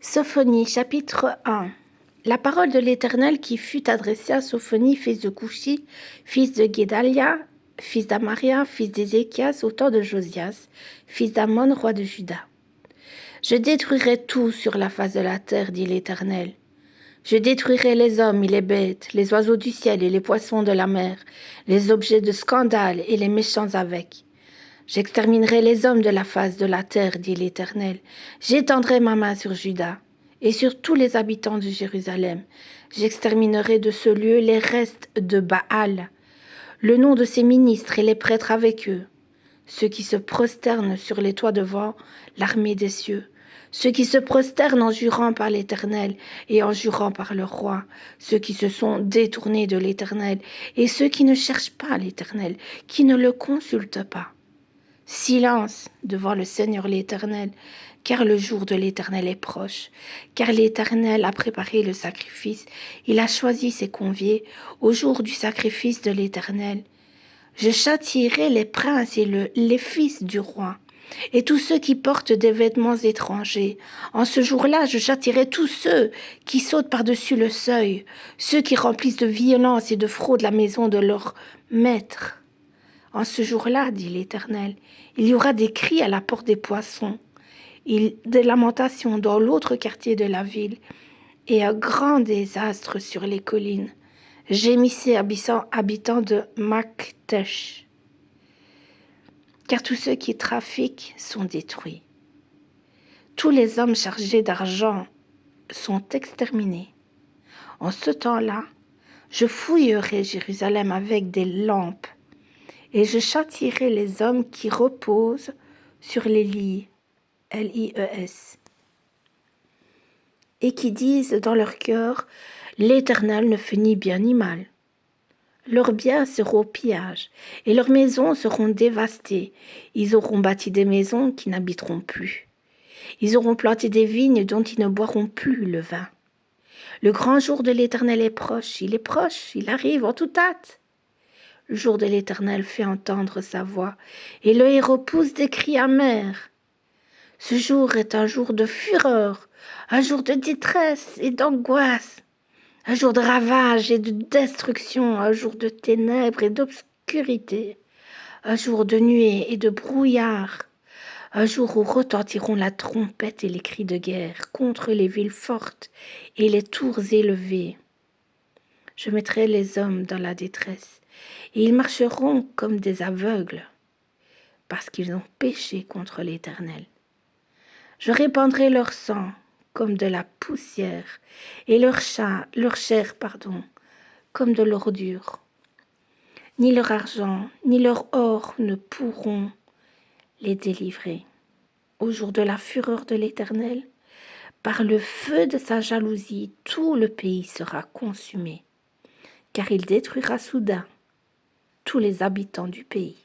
Sophonie, chapitre 1. La parole de l'Éternel qui fut adressée à Sophonie, fils de Couchi, fils de Guédalia, fils d'Amaria, fils d'Ézéchias, au temps de Josias, fils d'Amon, roi de Juda. Je détruirai tout sur la face de la terre, dit l'Éternel. Je détruirai les hommes et les bêtes, les oiseaux du ciel et les poissons de la mer, les objets de scandale et les méchants avec. J'exterminerai les hommes de la face de la terre, dit l'Éternel. J'étendrai ma main sur Juda et sur tous les habitants de Jérusalem. J'exterminerai de ce lieu les restes de Baal, le nom de ses ministres et les prêtres avec eux, ceux qui se prosternent sur les toits devant l'armée des cieux, ceux qui se prosternent en jurant par l'Éternel et en jurant par le roi, ceux qui se sont détournés de l'Éternel et ceux qui ne cherchent pas l'Éternel, qui ne le consultent pas. Silence devant le Seigneur l'Éternel, car le jour de l'Éternel est proche, car l'Éternel a préparé le sacrifice, il a choisi ses conviés au jour du sacrifice de l'Éternel. Je châtierai les princes et les fils du roi, et tous ceux qui portent des vêtements étrangers. En ce jour-là, je châtierai tous ceux qui sautent par-dessus le seuil, ceux qui remplissent de violence et de fraude la maison de leur maître. En ce jour-là, dit l'Éternel, il y aura des cris à la porte des poissons, des lamentations dans l'autre quartier de la ville, et un grand désastre sur les collines. Gémissez, habitants de Maktesh, car tous ceux qui trafiquent sont détruits. Tous les hommes chargés d'argent sont exterminés. En ce temps-là, je fouillerai Jérusalem avec des lampes, et je châtierai les hommes qui reposent sur les lits, L-I-E-S, et qui disent dans leur cœur, l'Éternel ne fait ni bien ni mal. Leurs biens seront au pillage, et leurs maisons seront dévastées. Ils auront bâti des maisons qui n'habiteront plus. Ils auront planté des vignes dont ils ne boiront plus le vin. Le grand jour de l'Éternel est proche, il arrive en toute hâte. Le jour de l'Éternel fait entendre sa voix, et le héros pousse des cris amers. Ce jour est un jour de fureur, un jour de détresse et d'angoisse, un jour de ravage et de destruction, un jour de ténèbres et d'obscurité, un jour de nuée et de brouillard, un jour où retentiront la trompette et les cris de guerre contre les villes fortes et les tours élevées. Je mettrai les hommes dans la détresse, et ils marcheront comme des aveugles, parce qu'ils ont péché contre l'Éternel. Je répandrai leur sang comme de la poussière, et leur chair, comme de l'ordure. Ni leur argent, ni leur or ne pourront les délivrer. Au jour de la fureur de l'Éternel, par le feu de sa jalousie, tout le pays sera consumé, car il détruira soudain tous les habitants du pays.